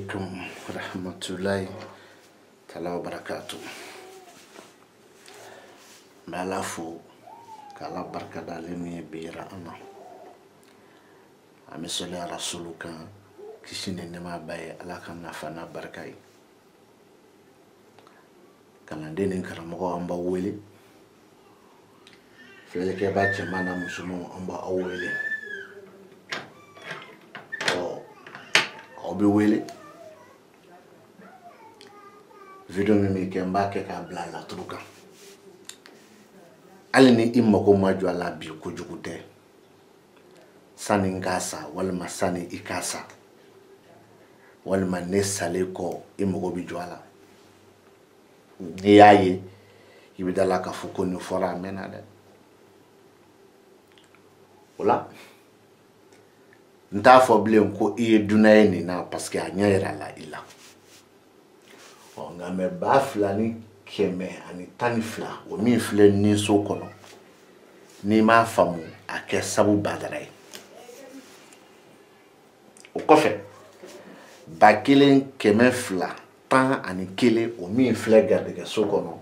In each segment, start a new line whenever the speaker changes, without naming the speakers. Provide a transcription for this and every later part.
عليكم ورحمة الله تعالى وبركاته. مالافو كلا بركة دالمي بيرا أنا أمسولي رسولك كيشين نما باي على كنا فنا بركاي كنا دين كرامو أمبا ويلي فلك يبات جمانا مسلم أمبا أولي أو بيولي video mimi kemba ke ka bla la truka alini imma ko maju ala bi ko jukute sani ngasa wala masani ikasa wala manesale ko imma ko bi jwala ni yayi ibidala ka fuko ni fora menade wala nta fo blem ko iye dunaye ni na parce que anyera la ila nga me ba flani keme ani tani fla o mi fle ni so kono ni ma famu ake sabu badare o kofe ba kilen keme fla tan ani kele o mi fle garde ke so kono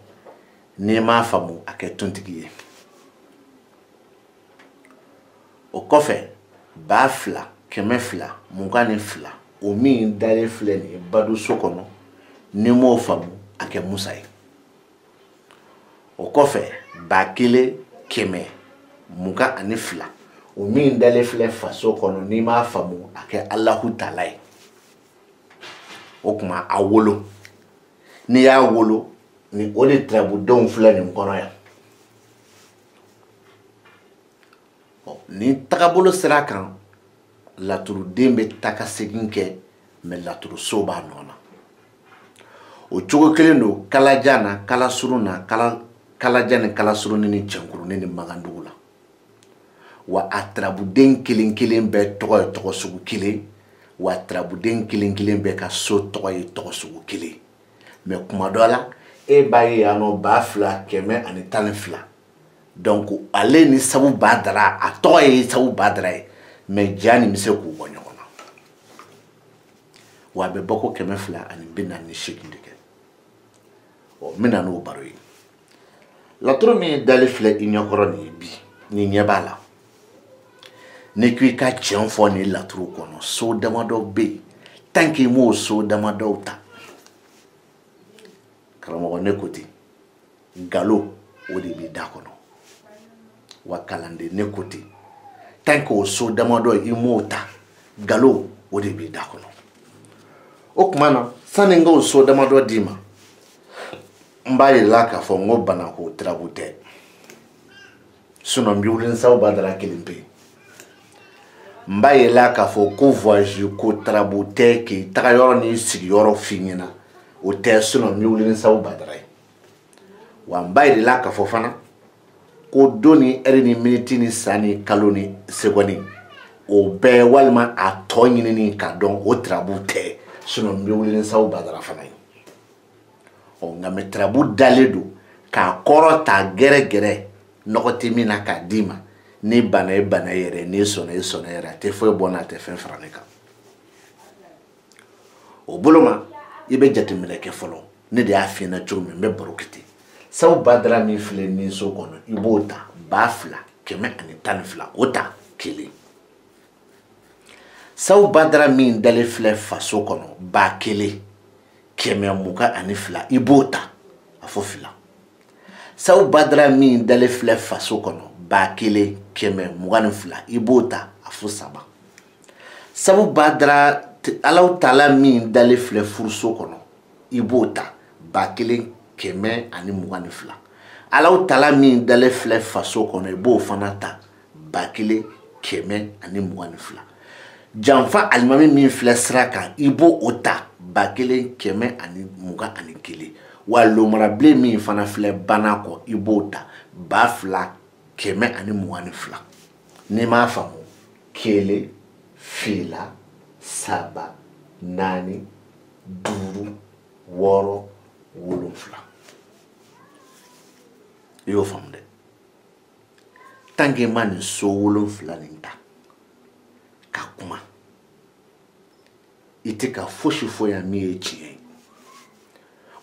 ni ma famu ake tontigiye o kofe ba fla keme fla mungani fla o mi dale fle ni badu so kono ni mo famu ake musai o kofe bakile keme muka anifla o min dale fle faso kono ni ma famu ake Allahu Ta'ala o kuma awolo ni ya wolo ni odi trabu don fle ni kono ya ni takabolo sirakan laturu dembe taka seginke me laturu soba nona o chogo kelendo kala jana kala suruna kala jana kala suruni ni chankuru ni magandula wa atrabu den kilin be togo sugu kile wa atrabu den kilin be ka so togo sugu kile me kuma dola e bayi ano ba fla keme ani tanfla donc ale ni sabu badara a toye sabu badara me jani mise ku bonyona wa be boko keme fla ani binna ni shikinde mina no baroi la tromi dale fle inyokoro ni bi ni nyebala ne kwi ka chenfo ni la tru kono so damado be tanki mo so damado ta karamo ne koti galo odi bi dakono wa kalande ne koti tanko so damado imota galo odi bi dakono okmana sanengo so damado dima mbaye laka fo ngobana ko trabute suno mbiulin saw badara kelimpe mbaye laka fo ko voyage ko trabute ki tagayoro ni sigiyoro finyina o te suno mbiulin saw badara wa mbaye laka fo fana ko doni erini minute ni sani kaloni segoni o be walma atonyini ni kadon o trabute suno mbiulin saw badara fana nga metrabu daledo ka korota gere nokoti mina ka dima ni bana yere ni sona yere te fo bona te fen franika o boloma ibe jatimile ke folo ne de afina chumi me borokiti saw badra mi fle ni so kono ibota bafla keme ani tanfla ota kili saw badra mi dale fle faso kono ba kili keme muka anifla ibota afofila saw badra min dale fle faso kono ba kele keme muganifla ibota afosaba saw badra Allahu Ta'ala min dale fle furso kono ibota ba kele keme ani muganifla Allahu Ta'ala min dale fle faso kono ibo fanata ba kele keme ani muganifla janfa almami min fle sraka ibo ota bakele keme ani muga ani kele wa lomrable mi fana fle banako ibota bafla keme ani muga ani fla ni ma famu kele fila saba nani duru woro wolofla yo famde tange mani so wolofla ninta kakuma ite ka foshi fo ya mi echi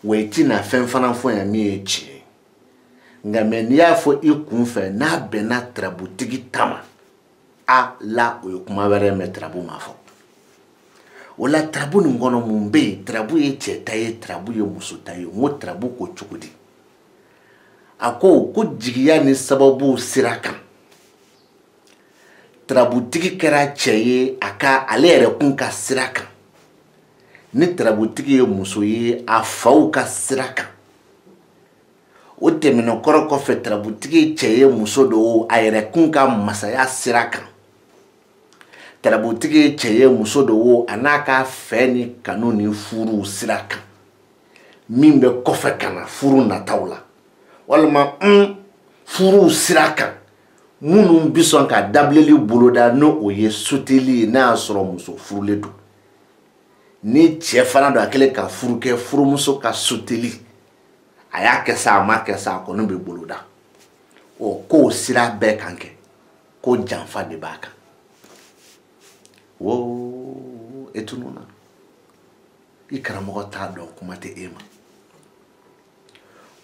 we ti na fen fana fo ya mi echi nga men ya fo ikun fe na be na trabu tigi tama a la o kuma were me trabu ma fo wala trabu ngono mumbe trabu ye chetaye trabu ye musutaye mo trabu ko chukudi ako ko jigiya ni sababu siraka trabu tigi kera cheye aka alere kun ka siraka ni trabu tigi ye muso ye a faw ka siraka o temino koroko fe trabu tigi cheye muso do ayere kun ka masaya siraka trabu tigi cheye muso do anaka feni kanuni furu siraka mimbe kofe kana furu na tawla walma furu siraka munu bison ka dableli boloda no oye soteli na asoro muso furule do ni chefana do akele ka furu ke furu muso ka soteli aya kesa ma kesa ko no be boloda o ko sira be kanke ko janfa de baka wo etununa ikaramogo ta do kuma te ema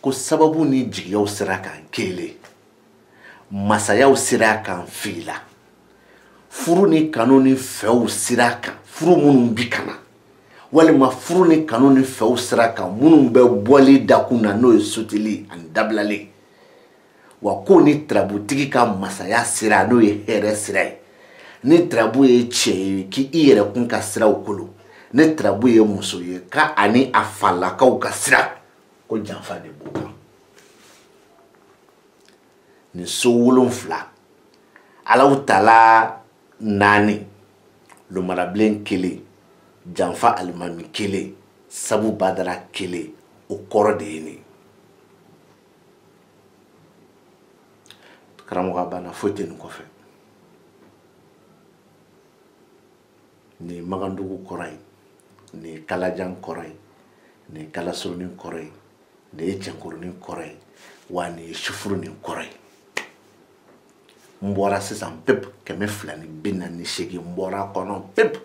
ko sababu ni jigiyaw sira kan kele masayaw sira kan fila furu ni kanuni few sira kan furu munun bikana walima furu ni kanuni few sira kan munun be boli dakuna no sotili an dablale wa ko ni trabu tigi ka masaya sira no ye here sira ni trabu ye che ki ire kun ka sira okolo ni trabu ye muso ye ka ani afala ka ka sira ko janfa de boka ni sowulun fla alaw tala nani lo marablen kele janfa alimami kele sabu badara kele o koro de ni karamoga bana fote ni kofe ni magandugu koray ni kalajan koray ni kalasurni koray ni echenkurni koray wani shufurni koray mbora sisan pep keme flani bina ni shegi mbora kono pep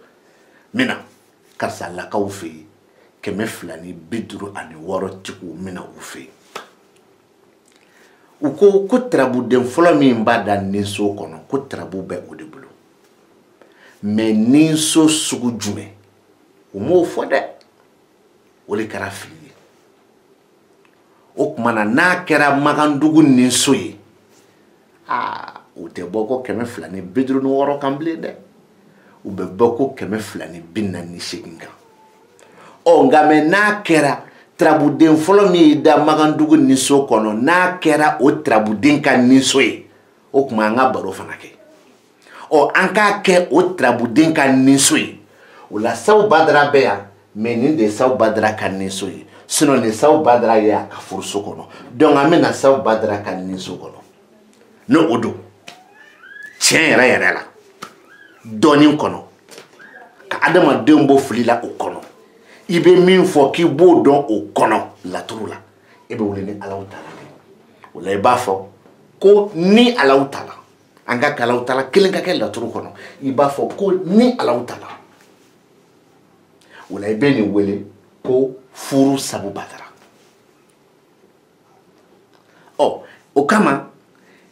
mina karsa laka ufe keme flani biduru ani woro tiku mina ufe uko ko trabu den folo mi mbada ninso kono ko trabu be odebulu me ninso sugu jume umo fode woli kara fili o kumana na kera magandugu ninso yi ute boko keme flani bidru no woro kamble de ube boko keme flani binna ni shekinga o ngame na kera trabuden folo mi da magandugu niso kono na kera o trabuden ka niso e o kuma nga baro fanake o anka ke o trabuden ka niso e o la saw badra beya menin de saw badra ka niso e sino ne saw badra ya ka furso kono donc amena saw badra ka niso kono no odo chen yɛrɛ la dɔɔnin kɔnɔ ka adamadenw bɔ fili la o kɔnɔ i bɛ min fɔ k'i b'o dɔn o kɔnɔ laturu la e bɛ wuli ni Alahu Taala o la i b'a fɔ ko ni Alahu Taala an ka Alahu Taala kelen ka kɛ laturu kɔnɔ i b'a fɔ ko ni Alahu Taala o la i bɛ nin wele ko furu sabu badara o kama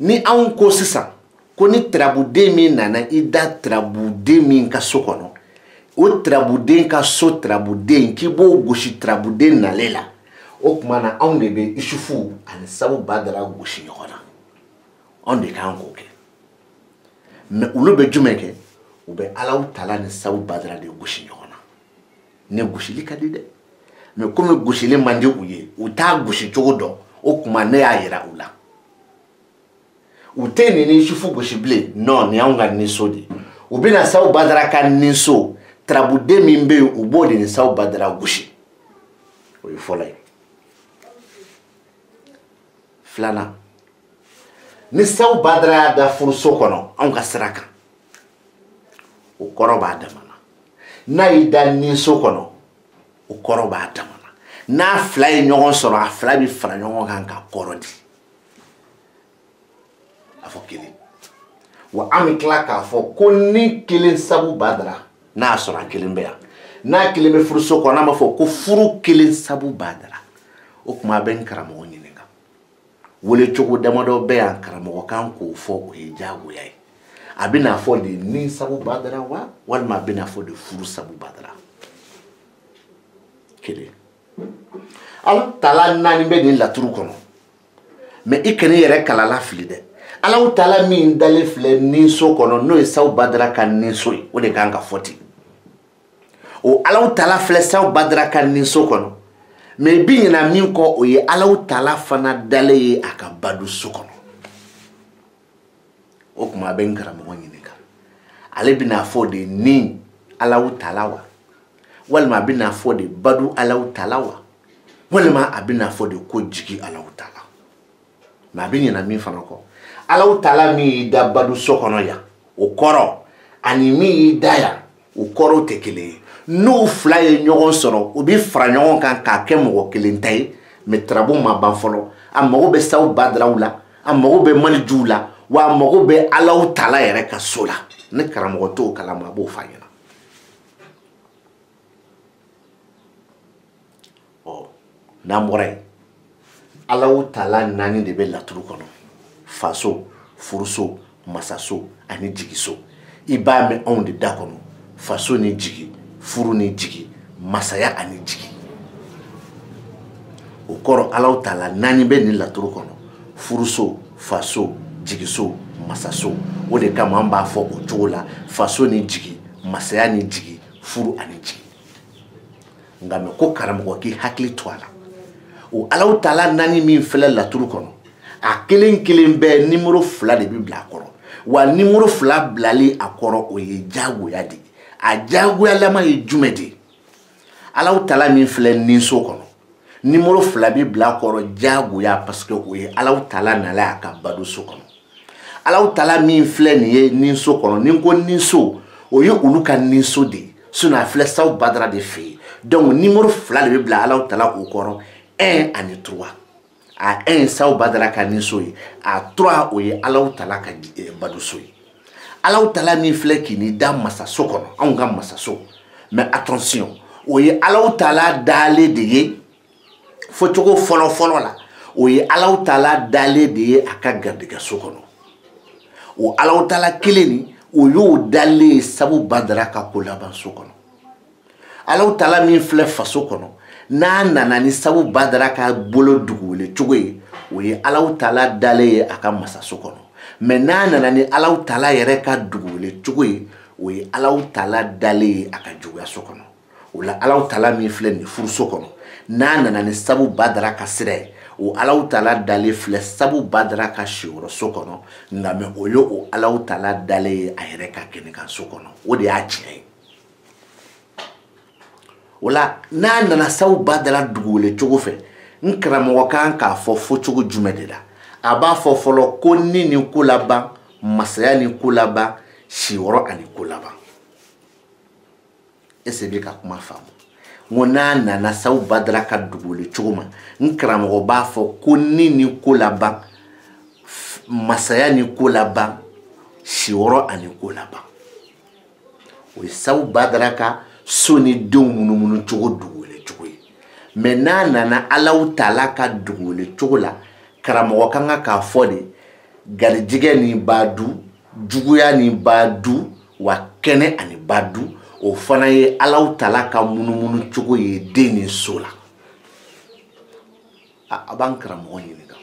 ni anw ko sisan ko ni trabuden min nana i da trabuden min ka so kɔnɔ o trabuden ka so trabuden k'i b'o gosi trabuden nale la o kuma na anw de bɛ isufu ani sabu badara gosi ɲɔgɔn na anw de kan k'o kɛ mɛ olu bɛ jumɛn kɛ u bɛ Alahu Taala ni sabu badara de gosi ɲɔgɔn na ne gosili ka di dɛ mɛ komi gosili man di u ye u t'a gosi cogo dɔn o kuma ne y'a yira u la u tɛ nin ni isufu gosi bilen non ni anw ka niso de u bɛna sabu badara ka niso trabuden min bɛ yen u b'o de ni sabu badara gosi o ye fɔlɔ ye filanan ni sabu badara y'a da furuso kɔnɔ anw ka sira kan o kɔrɔ b'a dama na n'a y'i da niso kɔnɔ o kɔrɔ b'a dama na n'a fila ye ɲɔgɔn sɔrɔ a fila bɛ fara ɲɔgɔn kan ka kɔrɔ di a fɔ kelen wa an bɛ tila k'a fɔ ko ni kelen sabu badara n'a y'a sɔrɔ a kelen bɛ yan n'a kelen bɛ furuso kɔnɔ n'a ma fɔ ko furu kelen sabu b'a dara o kuma a bɛ n karamɔgɔ ɲininka wele cogo damadɔ bɛ yan karamɔgɔ kan k'o fɔ o ye diyagoya ye a bɛ n'a fɔ de ni sabu b'a dara wa walima a bɛ n'a fɔ de furu sabu b'a dara kelen Ala Taala naani bɛ nin laturu kɔnɔ mais i kana i yɛrɛ kalala fili dɛ Ala Taala min dalen filɛ ninso kɔnɔ n'o ye sabu b'a dara ka ninso ye o de kan ka fɔ ten o Ala Taala filɛ sabu b'a dara ka ninso kɔnɔ mais bi ɲina min kɔ o ye Ala Taala fana dalen ye a ka badu so kɔnɔ o kuma a bɛ n karamɔgɔ ɲininka ale bɛna fɔ de ni Ala Taala wa walima a bɛna fɔ de badu Ala Taala wa walima a bɛna fɔ de ko jigi Ala Taala mais a bɛ ɲina min fana kɔ Ala Taala min y'i da badu so kɔnɔ yan o kɔrɔ ani min y'i da yan o kɔrɔ tɛ kelen ye n'u fila ye ɲɔgɔn sɔrɔ u bɛ fara ɲɔgɔn kan k'a kɛ mɔgɔ kelen ta ye mais tarabu ma ban fɔlɔ a mago bɛ sabu badaraw la a mago bɛ malijuw la wa a mago bɛ Ala Taala yɛrɛ ka so la ne karamɔgɔ t'o kalama a b'o f'a ɲɛna n'an bɔra yen Ala Taala naani de bɛ laturu kɔnɔ faso furuso masaso ani jigiso i b'a mɛn anw de da kɔnɔ faso ni jigi furu ni jigi masaya ani jigi o kɔrɔ Ala Taala naani bɛ nin laturu kɔnɔ furuso faso jigiso masaso o de kama an b'a fɔ o cogo la faso ni jigi masaya ni jigi furu ani jigi nka mɛ ko karamɔgɔ k'i hakili to a la o Ala Taala naani min filɛ laturu kɔnɔ a kelen kelen bɛɛ numéro 2 de bɛ bila a kɔrɔ wa numéro 2 bilali a kɔrɔ o ye diyagoya de a diyagoyalama ye jumɛn de Ala Taala min filɛ ninso kɔnɔ numéro 2 bɛ bila a kɔrɔ diyagoya parce que o ye Ala Taala nala a ka bado so kɔnɔ Ala Taala min filɛ nin ye ninso kɔnɔ ni ko ninso o ye olu ka ninso de sinon a filɛ sabu badara de fɛ yen donc numéro 2 de bɛ bila Ala Taala o kɔrɔ 1 ani 3 a 1 sabu badara ka ninso ye a 3 o ye Ala Taala ka bado so ye Ala Taala min filɛ k'i ni da masaso kɔnɔ anw ka masaso mais attention o ye Ala Taala dalen de ye fɔ cogo fɔlɔ la o ye Ala Taala dalen de ye a ka garijɛgɛ so kɔnɔ o Ala Taala kelen ni o y'o dalen sabu badara ka ko laban so kɔnɔ Ala Taala min filɛ faso kɔnɔ n'a nana ni sabu badara ka bolo dugule cogo ye o ye Ala Taala dalen ye a ka masaso kɔnɔ mais n'a nana ni Ala Taala yɛrɛ ka dugule cogo ye o ye Ala Taala dalen ye a ka juguya so kɔnɔ o la Ala Taala min filɛ nin furuso kɔnɔ n'a nana ni sabu badara ka sira ye o Ala Taala dalen filɛ sabu badara ka siyɔrɔ so kɔnɔ nka mais o ye o Ala Taala dalen ye a yɛrɛ ka kɛnɛ kan so kɔnɔ o de y'a tiɲɛ ye o la n'a nana sabu badara dugule cogo fɛ n karamɔgɔ kan k'a fɔ cogo jumɛn de la a b'a fɔ fɔlɔ ko ni ni ko laban masaya ni ko laban siyɔrɔ ani ko laban est-ce que bɛ ka kuma faamu ngo n'a nana sabu badara ka dugule cogo ma n karamɔgɔ b'a fɔ ko ni ni ko laban masaya ni ko laban siyɔrɔ ani ko laban o ye sabu badara ka so ni denw munumunu cogo dugule cogo ye mais n'a nana Ala Taala ka dugule cogo la karamɔgɔ kan k'a fɔ de garijɛgɛ ni badu juguya ni badu wa kɛnɛ ani badu o fana ye Ala Taala ka munumunu cogo ye den ni so la a b'an karamɔgɔ ɲininka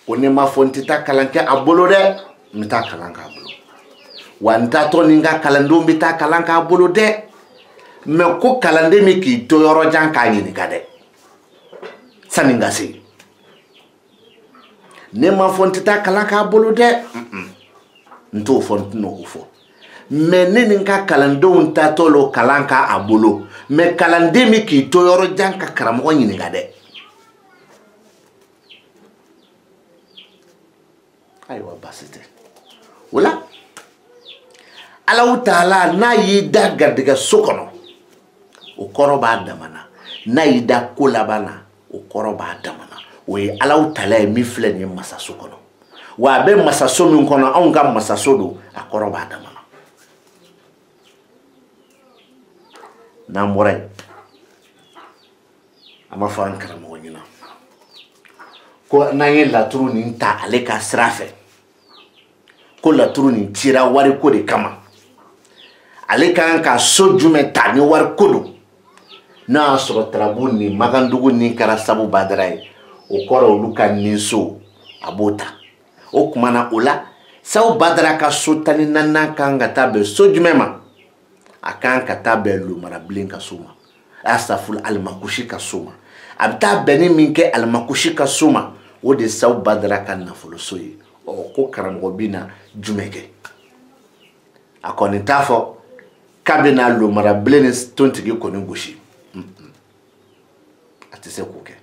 ko ne ma fɔ n tɛ taa kalan kɛ a bolo dɛ n bɛ taa kalan k'a bolo wa n taatɔ ni n ka kalandenw bɛ taa kalan k'a bolo dɛ mais ko kalanden min k'i to yɔrɔ jan k'a ɲininka dɛ sani n ka se ne ma fɔ n tɛ taa kalan k'a bolo dɛ n t'o fɔ n tɛna o fɔ mais ne ni n ka kalandenw taatɔ lo kalan k'a bolo mais kalanden min k'i to yɔrɔ jan ka karamɔgɔ ɲininka dɛ ayiwa baasi tɛ o la Ala Taala n'a y'i da garijɛgɛ so kɔnɔ o kɔrɔ b'a damana n'a y'i da ko laban na o kɔrɔ b'a damana o ye Ala Taala ye min filɛ nin ye masaso kɔnɔ wa a bɛ masaso min kɔnɔ anw ka masaso don a kɔrɔ b'a damana n'an bɔra yen an b'a fɔ an karamɔgɔ ɲɛna ko n'an ye laturu nin ta ale ka sira fɛ ko laturu nin cira wari ko de kama ale kan ka so jumɛn ta ni wari ko don n'a y'a sɔrɔ Tarabu ni Magandugu ni kɛra Sabu Badara ye o kɔrɔ olu ka nin so a b'o ta o kuma na o la Sabu Badara ka so 14 kan ka taa bɛn so jumɛn ma a kan ka taa bɛn Lomarabilen ka so ma asaful Alimakushi ka so ma a bɛ taa bɛn ni min kɛ Alimakushi ka so ma o de Sabu Badara ka nafolo so ye ko karamɔgɔ bɛ na jumɛn kɛ a kɔni t'a fɔ k'a bɛ na Lomarabilen ni tontigi kɔni gosi a tɛ se k'o kɛ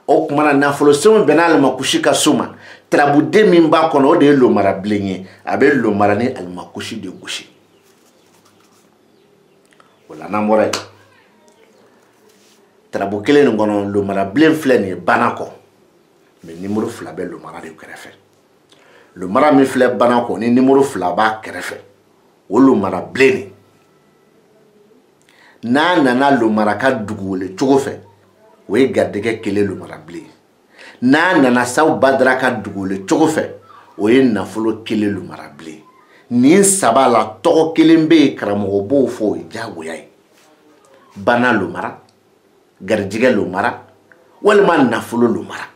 o kuma na nafolo so bɛnna Alimakushi ka so ma Tarabuden min b'a kɔnɔ o de ye Lomarabilen ye a bɛ Lomara ni Alimakushi de gosi o la n'an bɔra yen Tarabu kelen nin kɔnɔ Lomarabilen filɛ nin ye Banakɔ mais numéro 2 bɛ Lomara de kɛrɛfɛ Lomara min filɛ Banakɔ ni numéro 2 b'a kɛrɛfɛ o Lomarabilen n'a nana Lomara ka dugu wele cogo fɛ o ye garijɛgɛ kelen Lomarabilen n'a nana Sabu Badara ka dugu wele cogo fɛ o ye nafolo kelen Lomarabilen nin saba la tɔgɔ kelen bɛ yen karamɔgɔ b'o fɔ o ye diyagoya ye Bana Lomara garijɛgɛ Lomara walima nafolo Lomara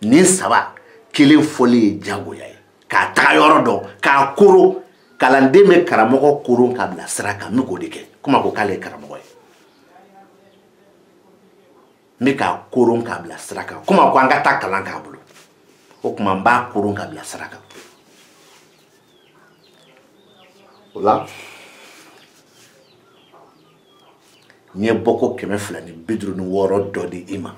nin saba kelen fɔli ye diyagoya ye k'a taga yɔrɔ dɔn k'a koro kalanden bɛ karamɔgɔ koron k'a bila sira kan n bɛ k'o de kɛ kuma ko k'ale ye karamɔgɔ ye n bɛ k'a koron k'a bila sira kan kuma ko an ka taa kalan k'a bolo o kuma n b'a koron k'a bila sira kan o la n ye bɔko 256 dɔ di i ma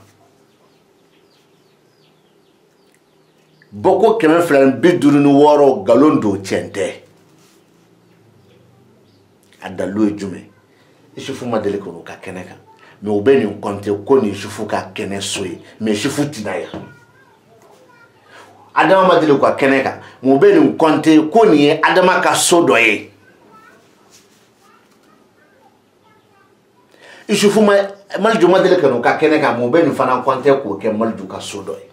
bɔko 256 nkalon don tiɲɛ tɛ a dalilu ye jumɛn Isufu ma deli k'o ka kɛnɛ kan mais u bɛ nin compter ko nin Isufu ka kɛnɛ so ye mais Isufu tɛna yan Adama ma deli k'o ka kɛnɛ kan mais u bɛ nin compter ko nin ye Adama ka so dɔ ye Isufu ma Maliju ma deli k'o ka kɛnɛ kan mais u bɛ nin fana compter k'o kɛ Maliju ka so dɔ ye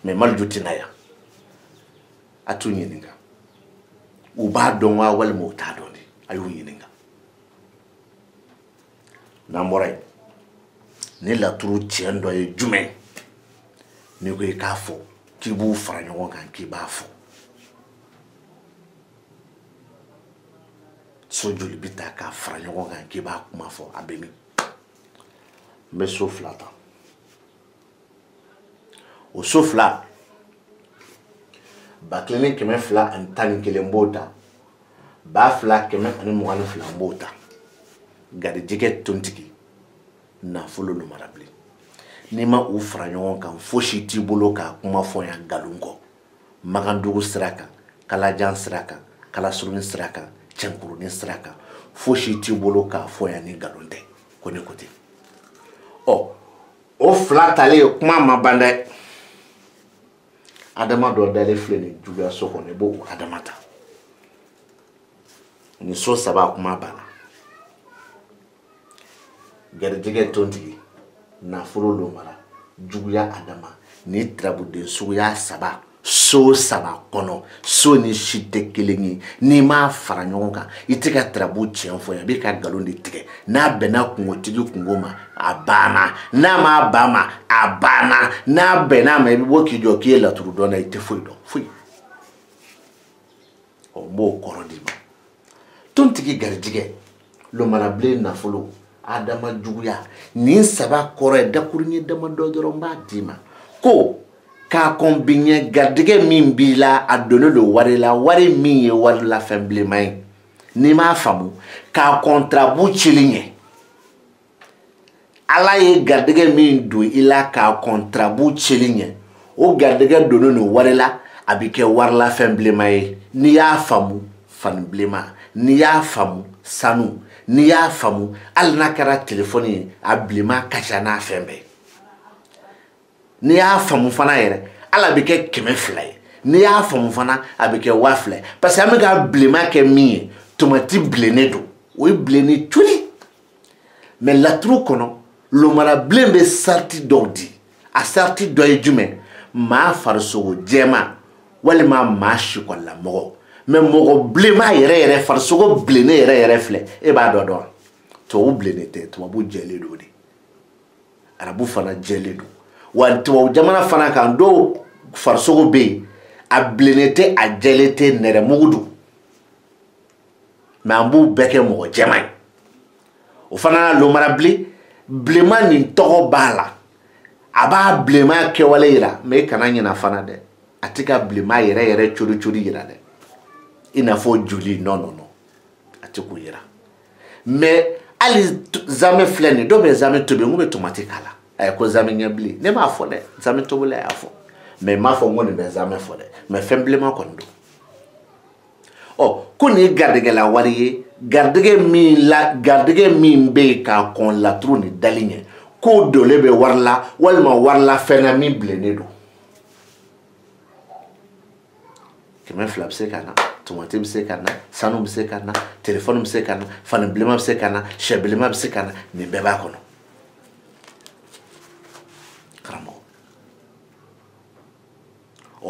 mais Maliju tɛna yan a t'u ɲininka u b'a dɔn wa walima u t'a dɔn de a y'u ɲininka n'an bɔra yen ni laturu tiɲɛ dɔ ye jumɛn n'i ko i k'a fɔ k'i b'u fara ɲɔgɔn kan k'i b'a fɔ so joli bɛ ta k'a fara ɲɔgɔn kan k'i b'a kuma fɔ a bɛ min n bɛ so 2 ta o so 2 2,211 b'o ta 2,222 b'o ta garijɛgɛ tontigi nafolo Lomarabilen n'i ma u fara ɲɔgɔn kan fosi t'i bolo k'a kuma fɔ yan nkalon kɔ Magandugu sira kan Kalajan sira kan Kalasuruni sira kan Cɛnkurunin sira kan fosi t'i bolo k'a fɔ yan ni nkalon tɛ ko ne ko ten o 2 talen kuma ma ban dɛ Adama dɔ dalen filɛ nin juguya so kɔnɔ i b'o Adama ta ni so 3 kuma banna garijɛgɛ tontigi nafolo Lomara juguya Adama ni Tarabuden suguya 3 so 3 kɔnɔ so ni si tɛ kelen ye n'i m'a fara ɲɔgɔn kan i tɛ ka Tarabu tiɲɛ fɔ yan i bɛ ka nkalon de tigɛ n'a bɛnna kungotigi kungo ma a banna n'a ma ban ma a banna n'a bɛnna ma i bɛ bɔ k'i jɔ k'i ye laturu dɔn na i tɛ foyi dɔn foyi o n b'o kɔrɔ d'i ma tontigi garijɛgɛ Lomarabilen nafolo Adama juguya nin 3 kɔrɔ ye dakuruɲɛ damadɔ dɔrɔn n b'a d'i ma ko k'a kɔn biɲɛ garijɛgɛ min b'i la a donnen don wari la wari min ye wari la fɛn bilenman ye n'i m'a faamu k'a kɔn Tarabu cili ɲɛ Ala ye garijɛgɛ min don i la k'a kɔn Tarabu cili ɲɛ o garijɛgɛ donnen don wari la a bɛ kɛ wari la fɛn bilenman ye n'i y'a faamu fani bilenman n'i y'a faamu sanu n'i y'a faamu hali n'a kɛra telefɔni ye a bilenman ka ca n'a fɛn bɛɛ n'i y'a faamu fana yɛrɛ ala bɛ kɛ 200 ye n'i y'a faamu fana a bɛ kɛ 2000 parce que an bɛ ka bilenman kɛ min ye tomati bilennen don o ye bilenni curi mais laturu kɔnɔ lomara bilen bɛ sarti dɔw di a sarti dɔ ye jumɛn maa farisogo jɛma walima maa sikɔlamɔgɔ mais mɔgɔ bilenma yɛrɛ farisogo bilennen yɛrɛ filɛ e b'a dɔn dɔn tubabu bilennen tɛ tubabu jɛlen don de arabu fana jɛlen don wa tubabu jamana fana kan dɔw farisogo bɛ yen a bilennen tɛ a jɛlen tɛ nɛrɛmugu don mais an b'u bɛɛ kɛ mɔgɔ jɛman ye o fana lomara bilenman nin tɔgɔ b'a la a b'a bilenman kɛwale yira mais i kana ɲinɛ fana dɛ a tɛ ka bilenman yɛrɛ cori yira dɛ i n'a fɔ joli non a tɛ k'o yira mais hali zamɛ filɛ nin dɔw bɛ zamɛ tobi n ko bɛ tomati k'a la a ko zamɛ ɲɛbilen ne m'a fɔ dɛ zamɛ tobila y'a fɔ mais n m'a fɔ n ko nin bɛ zamɛ fɔ dɛ mais fɛn bilenman kɔni don ko nin ye garijɛgɛla wari ye garijɛgɛ min bɛ yen k'a kɔn laturu ni dali ɲɛ k'o donnen bɛ wari la walima wari la fɛn na min bilennen don 200 bɛ se ka na tomati bɛ se ka na sanu bɛ se ka na telefɔni bɛ se ka na fani bilenman bɛ se ka na sɛ bilenman bɛ se ka na nin bɛɛ b'a kɔnɔ karamɔgɔ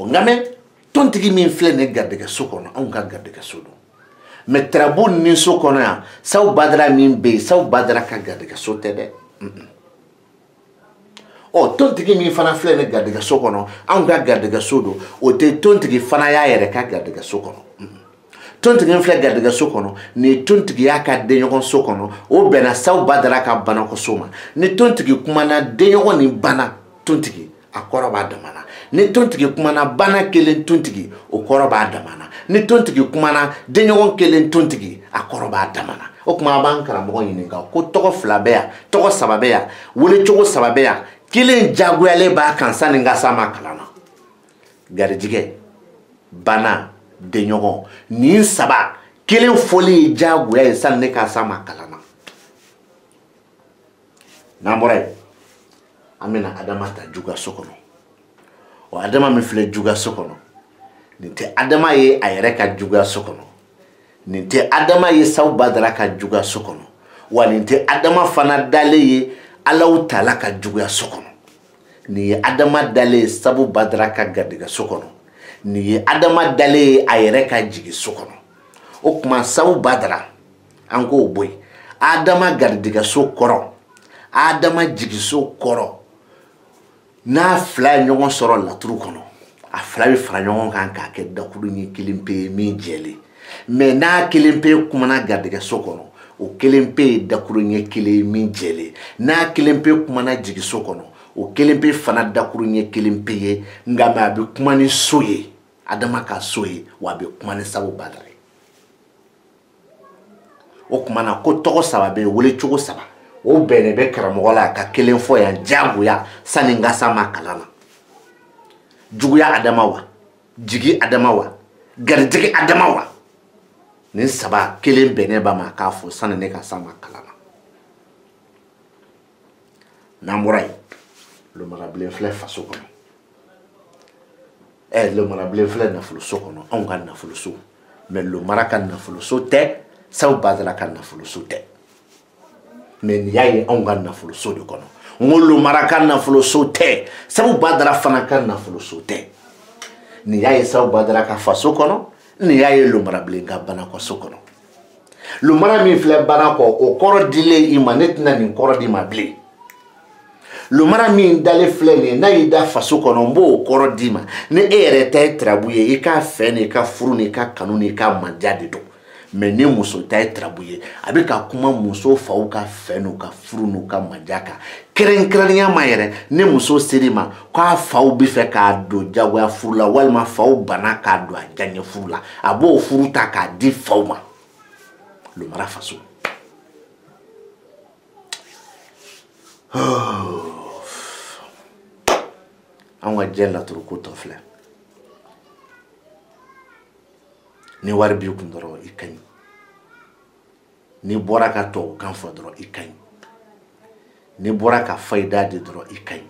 nka mɛ tontigi min filɛ nin ye garijɛgɛso kɔnɔ anw ka garijɛgɛso don mais tarabu ni so kɔnɔ yan sabu badara min bɛ yen sabu badara ka garijɛgɛso tɛ dɛ tontigi min fana filɛ nin garijɛgɛso kɔnɔ anw ka garijɛgɛso don o tɛ tontigi fana y'a yɛrɛ ka garijɛgɛso kɔnɔ tontigi min filɛ garijɛgɛso kɔnɔ ni tontigi y'a ka denɲɔgɔnso kɔnɔ o bɛnna sabu badara ka banakɔso ma ni tontigi kumana denɲɔgɔn ni bana tontigi a kɔrɔ b'a damana ni tontigi kumana bana kelen tontigi o kɔrɔ b'a damana ni tontigi kumana denɲɔgɔn kelen tontigi a kɔrɔ b'a damana o kuma a b'an karamɔgɔ ɲininka ko tɔgɔ 2 bɛ yan tɔgɔ 3 bɛ yan welecogo 3 bɛ yan kelen jagoyalen b'a kan sani n ka s'a ma kalan na garijɛgɛ bana denɲɔgɔn nin 3 kelen fɔli ye jagoya ye sani ne ka s'a ma kalan na n'an bɔra yen an bɛna adama ta juguyaso kɔnɔ o adama min filɛ juguyaso kɔnɔ nin tɛ adama ye a yɛrɛ ka juguyaso kɔnɔ nin tɛ adama ye sabu badara ka juguyaso kɔnɔ wa nin tɛ adama fana dalen ye Alahu Taala ka juguyaso kɔnɔ nin ye adama dalen ye sabu badara ka garijɛgɛso kɔnɔ nin ye adama dalen ye a yɛrɛ ka jigiso kɔnɔ o kuma sabu badara an k'o bɔ yen adama garijɛgɛso kɔrɔ adama jigiso kɔrɔ n'a 2 ye ɲɔgɔn sɔrɔ laturu kɔnɔ a 2 bɛ fara ɲɔgɔn kan k'a kɛ dakuru ɲɛ kelen pe ye min jɛlen mais n'a kelen pe kumana garijɛgɛso kɔnɔ o kelen pe ye dakuru ɲɛ kelen ye min jɛlen n'a kelen pe kumana jigiso kɔnɔ o kelen pe fana dakuru ɲɛ kelen pe ye nka mais a bɛ kuma ni so ye adama ka so ye wa a bɛ kuma ni sabu badara ye o kumana ko tɔgɔ 3 bɛ yen welecogo 3 o bɛnnen bɛ karamɔgɔ la ka kelen fɔ yan jagoya sani n ka s'a ma kalan na juguya adama wa jigi adama wa garijɛgɛ adama wa nin 3 kelen bɛnnen b'a ma k'a fɔ sani ne ka s'a ma kalan na n'an bɔra yen lomarabilen filɛ faso kɔnɔ lomarabilen filɛ nafoloso kɔnɔ anw ka nafoloso mais lomara ka nafoloso tɛ sabu badara ka nafoloso tɛ mais nin y'a ye anw ka nafoloso de kɔnɔ n ko lomara ka nafoloso tɛ sabu badara fana ka nafoloso tɛ nin y'a ye sabu badara ka faso kɔnɔ nin y'a ye lomarabilen ka banakɔso kɔnɔ lomara min filɛ bana kɔ o kɔrɔ dilen i ma ne tɛna nin kɔrɔ di ma bilen lomara min dalen filɛ nin ye n'a y'i da faso kɔnɔ n b'o kɔrɔ d'i ma ni e yɛrɛ ta ye tarabu ye i ka fɛ n'i ka furu n'i ka kanu n'i ka manja de don mais ni muso ta ye tarabu ye a bɛ ka kuma muso faw ka fɛ n'u ka furu n'u ka manja kan kɛrɛnkɛrɛnnenya ma yɛrɛ ni muso ser'i ma k'a faw bɛ fɛ k'a don jagoya furu la walima faw banna k'a don a diyaɲɛ furu la a b'o furu ta k'a di faw ma lomara faso an ka diɲɛ laturu ko tɔ filɛ ni wari b'i kun dɔrɔn i ka ɲi ni bɔra ka tubabukan fɔ dɔrɔn i ka ɲi ni bɔra ka fayida di dɔrɔn i ka ɲi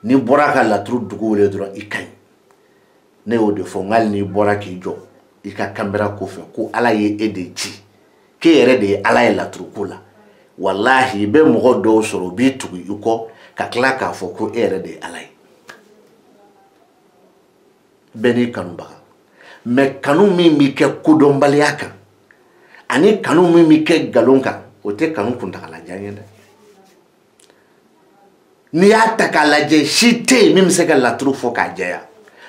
ni bɔra ka laturu dugu wele dɔrɔn i ka ɲi ne y'o de fɔ n hali n'i bɔra k'i jɔ i ka kanbɛra kɔfɛ ko ala ye e de ci ke yɛrɛ de ye ala ye laturuko la wallahi bɛ mɔgɔ dɔw sɔrɔ bi tugu i kɔ ka tila k'a fɔ ko e yɛrɛ de ye ala ye bɛɛ n'i kanubaga mais kanu min bi kɛ kodɔnbaliya kan ani kanu min bi kɛ galon kan o tɛ kanu kuntagalajan ye dɛ n'i y'a ta k'a lajɛ si tɛ yen min bɛ se ka laturu fɔ k'a jɛya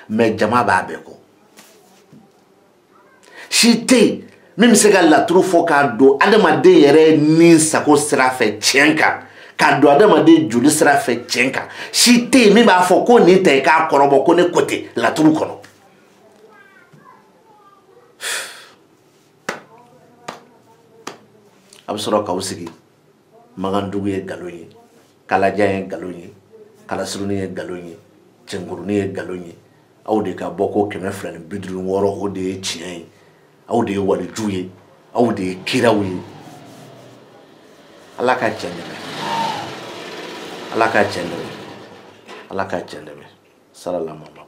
mais jama b'a bɛɛ kɔ si tɛ yen min bɛ se ka laturu fɔ k'a don adamaden yɛrɛ ni sago sira fɛ tiɲɛ kan k'a don adamaden joli sira fɛ tiɲɛ kan si tɛ yen min b'a fɔ ko nin ta i k'a kɔrɔbɔ ko ne ko tɛ laturu kɔnɔ a bɛ sɔrɔ k'aw sigi Magandugu ye nkalon ye Kalajan ye nkalon ye Kalasurunin ye nkalon ye Cɛnkurunin ye nkalon ye aw de ka bɔ ko 256 o de ye tiɲɛ ye aw de ye waliju ye aw de ye kiraw ye Ala ka tiɲɛ dɛmɛ Ala ka tiɲɛ dɛmɛ Ala ka tiɲɛ dɛmɛ sallallahu